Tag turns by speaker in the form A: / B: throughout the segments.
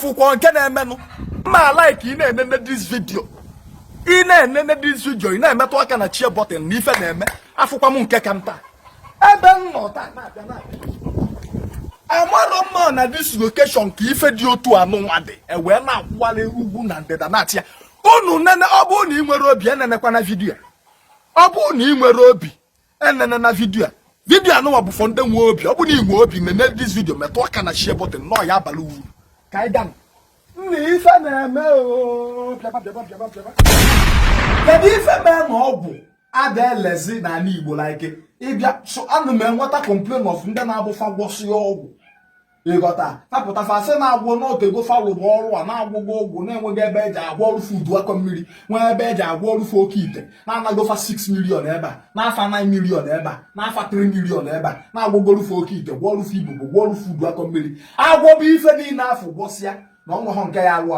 A: afụkwọ nke na-emenụ ma like ị na-enene this video ị na-enene this video ị na-emetụ aka na share button na ife na-eme afụkwa m nke ka nta ebe m nọ taa na-abịa amarọ mma na this location ka ife dị otu anụ nwa dị ewee na-akwụwali ugwu na ndịda na-atị ya unu nene ọ bụrụ na ị nwere obi enenekwa na vidio ọ bụrụ na ị nwere obi enene na vidio anụnwa bụ fọ ndị nwe obi ọ bụ na ị nwe obi nene this video metụ aka na share button nọ ya abalị uru ka anyị gaa nna ife na-eme kedu ife mee na ọgwụ ada elezi n'ala Igbo like ịbịa so anụ m enweta complain of ndị na-abụfa gwọsị ọgwụ ịghọta fapụta fasị na-agwọ n'otego falụrụ ọrụ a na-agwụgwọ ọgwụ na-enweghị ebe eji agwọ ọrụ fudu akọ mmiri nwee ebe eji agwọ ọrụ fe oke ite na-anagofa 6 million ebe a n'afa 9 million ebe a n'afa 3 million ebe a na-agwọgoro fe oke ite gwọ ọrụ fe ibubo gwọ ọrụ fudu akọ mmiri agwọ bụ ife niile afọ gwọsịa na ọnwa ha nke ya arụ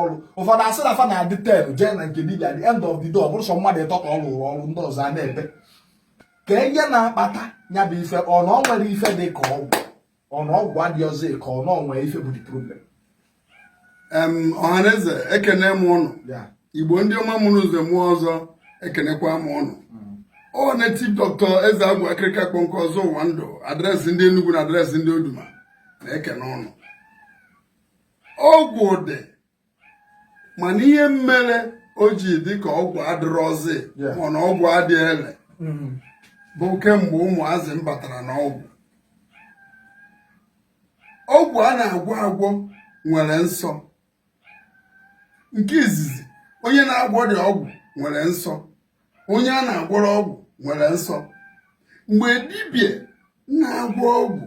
A: ọrụ ụfọdụ asị na afa na-adị 10 jee na nke dibia the end of the day ọ bụrụ sọ mmadụ ịtọ ka ọ rụrụ ọrụ ndị ọzọ a na-ebe ka ihe na-akpata ya bụ ife ọ na ọ nwere ife dị ka ọgwụ ọ na ọgwụ adịghị ọzọ ka ọ na ọ nwere ife bụ the problem.
B: Ọhaneze ekene m ụnụ Igbo ndị ọma mụrụ ụzọ mụọ ọzọ ekenekwa m ụnụ ọ native doctor Ezeagwu Akịrịka Kpọnkọ ọzọ ụwa ndụ adreesị ndị Enugu na adreesị ndị Oduma na-ekene ụnụ. Ọgwụ dị mana ihe mmere o ji dị ka ọgwụ adịrọzi mana ọgwụ adịghị ele bụ kemgbe ụmụazị m batara n'ọgwụ. Ọgwụ a na-agwọ nwere nsọ. Nke izizi onye na-agwọ dị ọgwụ nwere nsọ, onye a na-agwọrọ ọgwụ nwere nsọ. Mgbe dibịa na-agwọ ọgwụ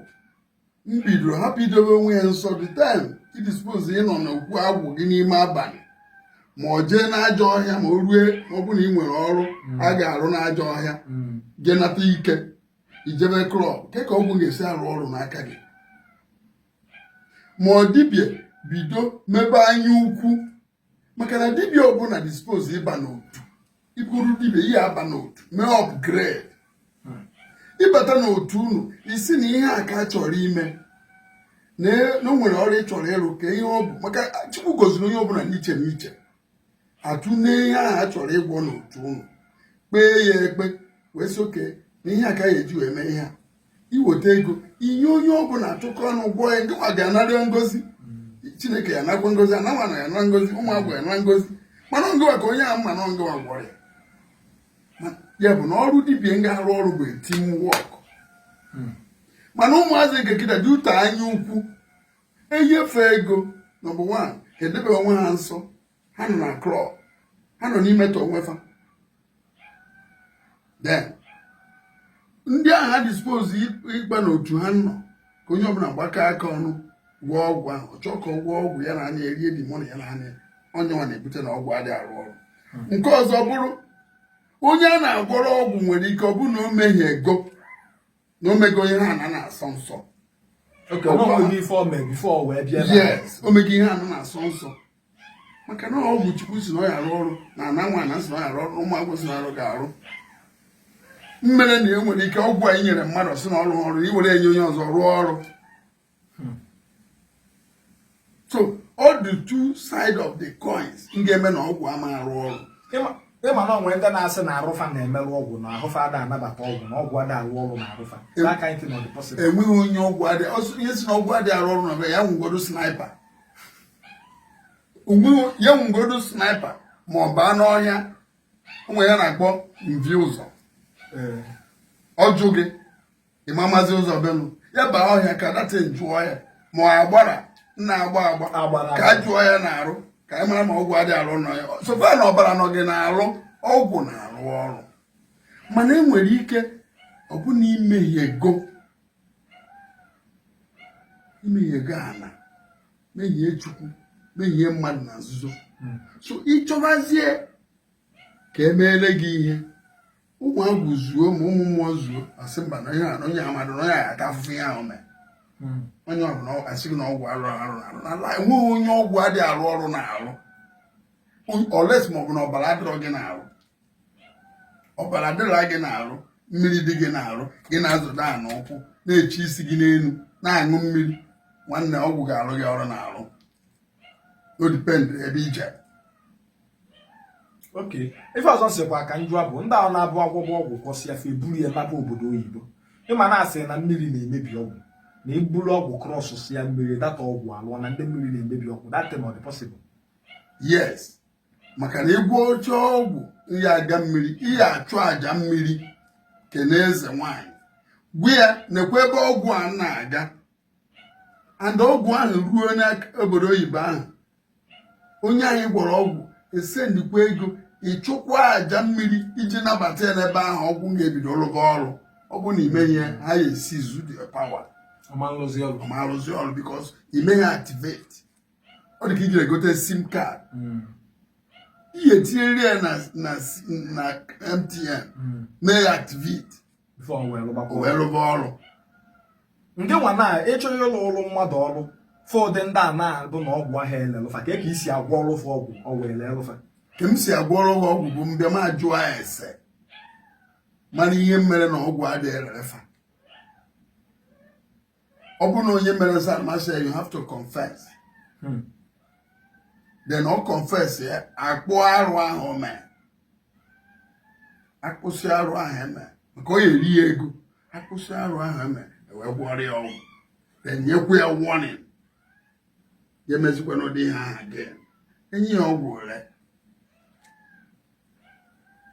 B: mbido hapụ idobe onwe ya nsọ the time idispose ịnọ n'okwu agwụ gị n'ime abalị ma ọ jee n'ajọ ọhịa ma o rue ọ bụ na ị nwere ọrụ a ga-arụ n'ajọ ọhịa jee nata ike ijebe klọb ke ka ọgwụ ga-esi arụ ọrụ n'aka gị. Ma ọ dibịa bido mebe anya ukwu maka na dibịa ọbụla dispose ịba n'otu ikwuru dibịa ihe aba n'otu mee upgrade ịbata n'otu unu isi na ihe a ka a chọrọ ime na o nwere ọrụ ị chọrọ ịrụ ka ihe ọ bụ maka Chukwu goziri onye ọbụla n'iche n'iche atụne ihe ahụ a chọrọ ịgwọ n'otu unu kpee ya ekpe wee soke na ihe a ka ya eji wee mee ihe a iweta ego inye onye ọbụla atụkọ ọnụ gwọ ya ndị nwa ga-anara ngozi Chineke ya nakwa ngozi ananwa na ya na ngozi ụmụ agwụ ya na ngozi mana ngịwa ka onye ahụ ma na ngịwa gwọrọ ya bụ na ọrụ dibịa ga-arụ ọrụ bụ team work. Mana ụmụazị nke kịta dị ụtọ anya ukwu enyefe ego number 1 edebe onwe ha nsọ ha nọ na klọb ha nọ n'imetọ onwe fa then ndị ahụ ha dispose ịkpa n'otu ha nọ ka onye ọbụla gbakọ aka ọnụ gwọọ ọgwụ ahụ ọ chọọ ka ọ gwọọ ọgwụ ya na anya erie dimoni ya na anya onye nwa na-ebute na ọgwụ adịghị arụ ọrụ. Nke ọzọ bụrụ onye a na-agwọrọ ọgwụ nwere ike ọ bụ na o mehie ego na o mego ihe ha na-asọ nsọ. Yes, o mego ihe ha na-asọ nsọ maka na ọgwụ Chukwu si na ọ ya arụ ọrụ na ana nwa na si na ọ ya arụ ọrụ ụmụ agwụ si na arụ ga-arụ mmere na e nwere ike ọgwụ anyị nyere mmadụ si na ọrụ ọrụ iwere enye onye ọzọ rụọ ọrụ. So all the two sides of the coins ga-eme na ọgwụ ama arụ ọrụ.
A: ịma na onwe ndị na-asị na arụfa na-emerụ ọgwụ na ahụfa ada anabata ọgwụ na ọgwụ ada arụ ọrụ na arụfa
B: enweghị onye ọgwụ adị ọsọ ihe si na ọgwụ adị arụ ọrụ na ya nwugodo sniper ya nwugodo sniper ma ọ baa n'ọhịa ụmụ ya na-akpọ mvi ụzọ ọjụ gị ịmamazi ụzọ benu ya baa ọhịa ka data njụọ ya ma ọ agbara na-agba ka a jụọ ya na-arụ ka anyị mara ma ọgwụ adị arụ na ya sofa na ọbara nọ gị na-arụ ọgwụ na-arụ ọrụ mana e nwere ike ọ bụ na imehie ego ana mehie Chukwu mehie mmadụ na nzuzo so ịchọbazie ka emeele gị ihe ụmụ agwụ zuo ma ụmụ mmụọ zuo asị mba na ihe a na onye amadụ na onye a ata afụfụ ihe ahụ mee onye ọbụla asịghị na ọgwụ arụ n'ala enweghị onye ọgwụ adịghị arụ ọrụ na-arụ oles maọbụ na ọbara adịrọ gị na-arụ ọbara adịrọ gị na-arụ mmiri dị gị na-arụ gị na-azụda a n'ụkwụ na-echi isi gị n'elu na-aṅụ mmiri nwanne ọgwụ ga-arụ gị ọrụ na-arụ o dipend ebe ije.
A: Okay, ife ọzọ sịkwa ka njụa bụ ndị ahụ na-abụ agwọgwọ ọgwụ kwọsịa fa eburu ya naba obodo oyibo. Ịma na-asị na mmiri na-emebi ọgwụ na iburu ọgwụ krọs ya mmiri data ọgwụ alụọ na ndị mmiri na-emebi ọgwụ. That thing not possible.
B: Yes, maka na egwu oche ọgwụ ihe aga mmiri ihe achụ aja mmiri kene eze nwanyị gwa ya nekwa ebe ọgwụ a na-aga and ọgwụ ahụ ruo n'obodo oyibo ahụ onye anyị gwọrọ ọgwụ esendikwa ego ịchụkwa aja mmiri iji nabata ya n'ebe ahụ ọgwụ ga-ebido rụba ọrụ. Ọ bụ na ime ihe ha ya esi zu the power ọmalụzi ọrụ because ime ya activate. Ọ dị ka iji egote sim card ihe tinyere ya na MTN mee ya activate wee rụba ọrụ.
A: Ndị nwa na ịchọghị ịlụ ọrụ mmadụ ọrụ fọdụ ndị a na-abụ na ọgwụ ahụ elelụfa ka e isi agwọ ọrụ fọ ọgwụ ọgwụ elelụfa.
B: Ka m si agwọ ọrụ ọgwụ bụ mbịa m ajụọ ya ese mana ihe mere na ọgwụ adịghị erefa. Ọ bụrụ na onye mere sa masị you have to confess. Then ọ confess ya akpụ arụ ahụ mee akpụsị arụ ahụ eme maka ọ ya eri ya ego akpụsị arụ ahụ eme wee gwọrọ ya ọgwụ then nyekwa ya warning ya emezikwa n'ụdị ihe ahụ again enyi ya ọgwụ ole.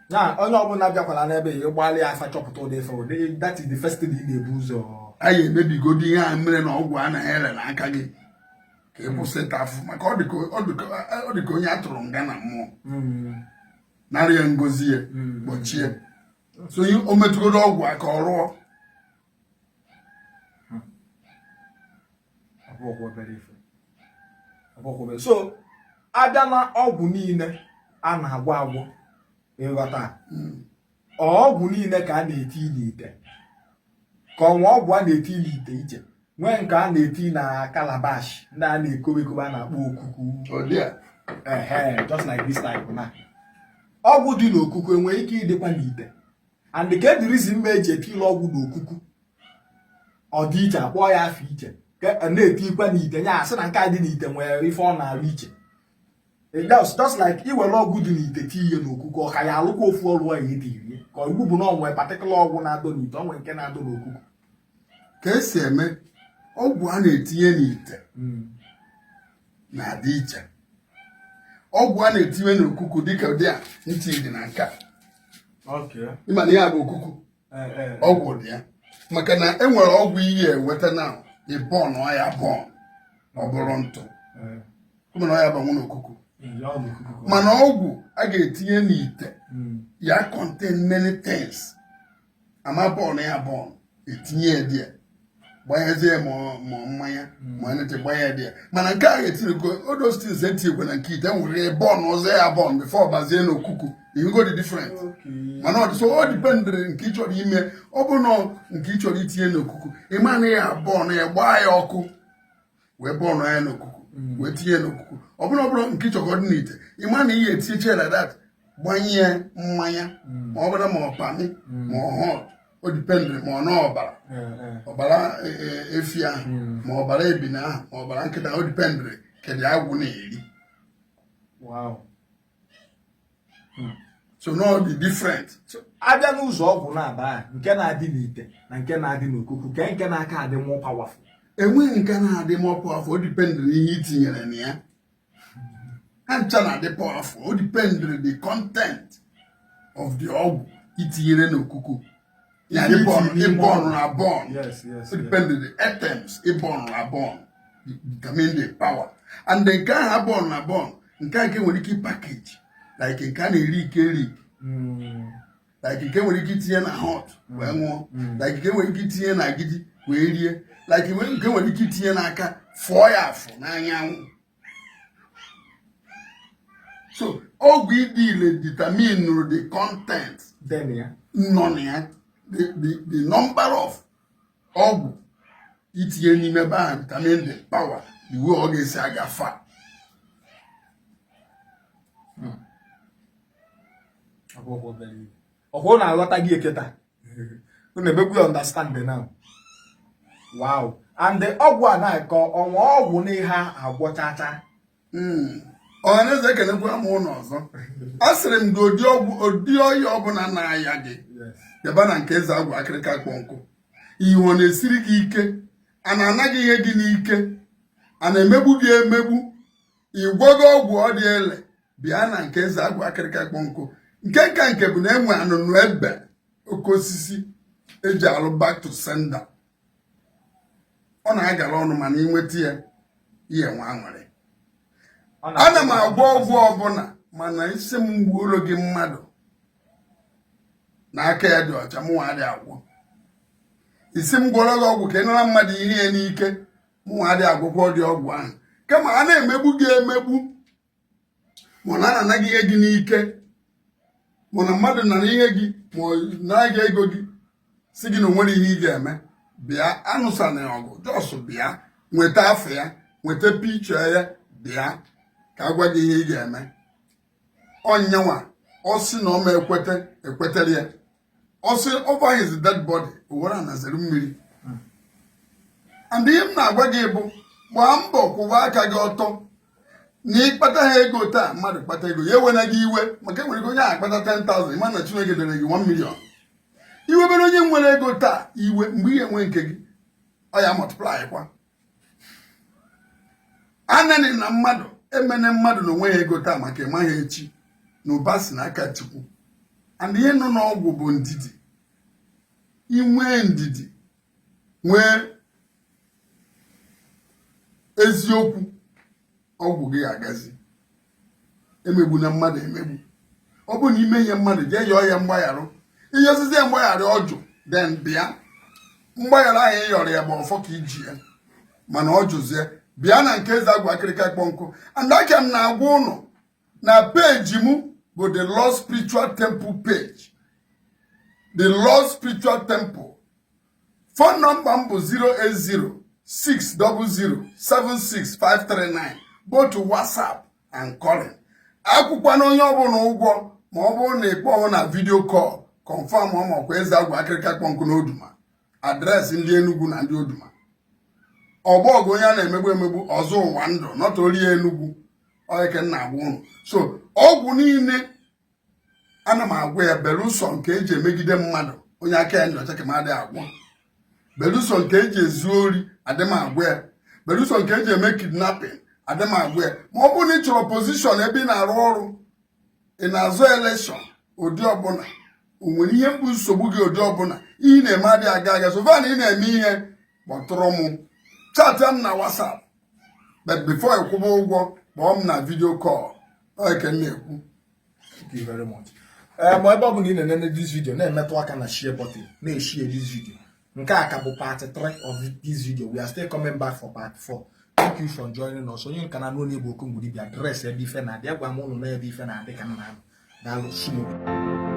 A: Ya onye ọbụla bịakwala n'ebe ya ịgbalị afa chọpụta ụdị ife ụdị that is the first thing ị na-ebu ụzọ.
B: Anyị emebigodi ihe ahụ mere na ọgwụ anaghị ere n'aka gị ka ị kwụsịta afụ maka ọ dị ka onye atụrụ nga na mmụọ narị ya ngozi ya gbochie so o metụgodo ọgwụ aka ọ rụọ.
A: So abịa na ọgwụ niile a na-agwọ agwọ ịghọta ọgwụ niile ka a na-eti n'ite ka ọnwa ọgwụ a na-eti n'ite iche nwee nke a na-eti na calabash ndị a na-ekobe ekobe a na-akpọ okuku just like this type na ọgwụ dị n'okuku enwere ike ịdịkwa n'ite and ka edirizi mma eji etile ọgwụ n'okuku ọ dị iche akpọọ ya afọ iche ka na-etikwa n'ite nya asị na nke a dị n'ite nwere ife ọ na-arụ iche. Just like iwere ọgwụ dị n'ite ti ihe n'okuku ọka ya alụkwa ofu ọrụ ya etirie ka iwu bụ na onwe patikụla ọgwụ na-adọ n'ite onwe nke na-adọ n'okuku.
B: Ka esi eme ọgwụ a na-etinye n'ite na-adị iche. Ọgwụ a na-etinye n'okuku dịka ụdị a ntị dị na nka ịma na ya bụ okuku ọgwụ dị ya maka na enwere ọgwụ ihe enweta na ịbọn ọya bọn ọ bụrụ ntụ ụmụna ọya banwụ n'okuku mana ọgwụ a ga-etinye n'ite ya contain many things ama bọn ya bọn etinye ya dị gbanyezie ma mmanya ma nete gbanye dị mana nke a ga-etinye odostins etinye na nke ite nwere bọn ọzọ ya bọn before bazie n'okuku you go the different mana ọ dị so ọ dipendere nke ị chọrọ ime ọ bụ na nke ị chọrọ itinye n'okuku ịma na ya bọn ya gbaa ya ọkụ wee bọọnụ ya n'okuku wee tinye n'okuku ọ bụrụ nke ị chọrọ dị n'ite ịma na ihe etinyecha like that gbanye mmanya ma ọ bụrụ ma ọ pami ma ọ hot o dipendere ma ọ na ọbara efi ahụ ma ọbara ebina ahụ ma ọbara nkịta o dipendere kedụ agwụ na-eri. So no be different.
A: So abịa n'ụzọ ọgwụ na-aba nke na-adị n'ite na nke na-adị n'okuku nke na-aka adị more powerful.
B: Enweghị nke na-adị more powerful o dipendere ihe itinyere na ya. Ha ncha na-adị powerful o dipendere the content of the ọgwụ itinyere n'okuku. Ya ịbọn na bọn. O dipendere the items ịbọn na bọn determine the power. And nke ahụ abọn na bọn nke nwere ike package like nke a na-eri ike eri like nke nwere ike itinye na hot wee ṅụọ like nke nwere ike itinye na agidi wee rie like nke nwere ike itinye n'aka fụọ ya afọ n'anyanwụ. So ọgwụ ịdị ile determine the content nọ na ya the number of ọgwụ itinye n'ime ebe ahụ determine the power the way ọ ga-esi agafa.
A: ọkwụ na-aghọta gị eketa unu emekwu ya understand now. Wow. And the ọgwụ a na-akọ ọnwa ọgwụ na ihe agwọchacha
B: ọhaneze ekenekwa m ụlọ ọzọ asịrị m gị ụdị oyi ọbụla na-aya gị yaba na nke eze agwụ akịrịka kpọ nkụ ihe ọ na-esiri gị ike a na-anaghị ihe gị n'ike a na-emegbu gị emegbu ịgwọgo ọgwụ ọ dị ele bịa na nke eze agwụ akịrịka kpọ nkụ nke bụ na enwe anụnụ ebe oke osisi eji alụ back to sender ọ na-agara ọnụ mana inweta ya ihe nwa nwere ana m agwọ ọgwụ ọbụla mana isi m gbuoro gị mmadụ na aka ya dị ọcha mụnwa adị agwọ isi m gwọrọ gị ọgwụ ka ị nara mmadụ ihe ya n'ike mụnwa adị agwụkwọ dị ọgwụ ahụ kama a na-emegbu gị emegbu mana a na-anaghị ihe gị n'ike mana mmadụ nara ihe gị ma ọ na-aga ego gị si gị na o nwere ihe ị ga-eme bịa anụsana ya ọgụ jọs bịa nweta afọ ya nweta picha ya bịa ka a gwa gị ihe ị ga-eme ọnyanwa ọ sị na ọ ma ekwetere ya ọ sị over his dead body owere anazere mmiri and ihe m na-agwa gị bụ gbaa mbọ kwụwa aka gị ọtọ na ịkpata ha ego taa mmadụ kpata ego ya ewena gị iwe maka enwere gị onye ahụ akpata 10,000 ịma na Chineke dere gị 1 million iwebere onye nwere ego taa iwe mgbe ihe enwe nke gị ọ ya multiply kwa anani na mmadụ emene mmadụ na onwe ya ego taa maka ịmaghị echi na ụba si n'aka Chukwu and ihe nọ n'ọgwụ bụ ndidi inwee ndidi nwee eziokwu ọgwụ gị agazi emegbu na mmadụ emegbu ọ bụ na ime ihe mmadụ jee yọọ ya mgbagharụ ihe osisi ya mgbagharị ọjụ den bịa mgbaghara ahụ ị yọrọ ya bụ ọfọ ka iji ya mana ọ jụzie bịa na nke eze agwụ akịrịka kpọ nkụ and aka m na-agwa ụnụ na peji m bụ the Lord Spiritual Temple page the Lord Spiritual Temple phone number m bụ 08060076539 both WhatsApp and calling akwụkwọ na onye ọbụla ụgwọ ma ọ bụrụ na ịkpọ ọhụụ na video call confirm ọmakwa eze agwụ akịrịka kpọ nkụ n'Oduma adreesị ndị Enugu na ndị Oduma ọgbọgụ onye a na-emegbu emegbu ọzọ ụwa ndụ nọtoli Enugu oyeke nna agwa ụnụ so ọgwụ niile ana m agwa ya beluso nke eji emegide mmadụ onye aka ya ndị ọcha ka m adịghị agwa beluso nke eji ezu ori adị m agwa ya beluso nke eji eme kidnapping adị m agwa ya ma ọ bụrụ na ị chọrọ pozishọn ebe ị na-arụ ọrụ ị na-azụ elekshọn ụdị ọbụla o nwere ihe mbụ nsogbu gị ụdị ọbụla ihe na-eme adịghị aga so far na ị na-eme ihe kpọtụrụ m chat m na WhatsApp but before ịkwụba ụgwọ kpọọ m na video call eke na-ekwu.
A: Thank you very much. Ma ebe ọ bụ na ị na-enene this video na-emetụ aka na share button na-eshare this video nke a ka bụ part 3 of this video. We are still coming back for part 4. Thank you for joining us. Onye nka na n'onye Igbo Okongwudi bịa adreesị ebe ife na-adị agwa m ụnụ na ebe ife na-adị ka nna m daalụ sumo.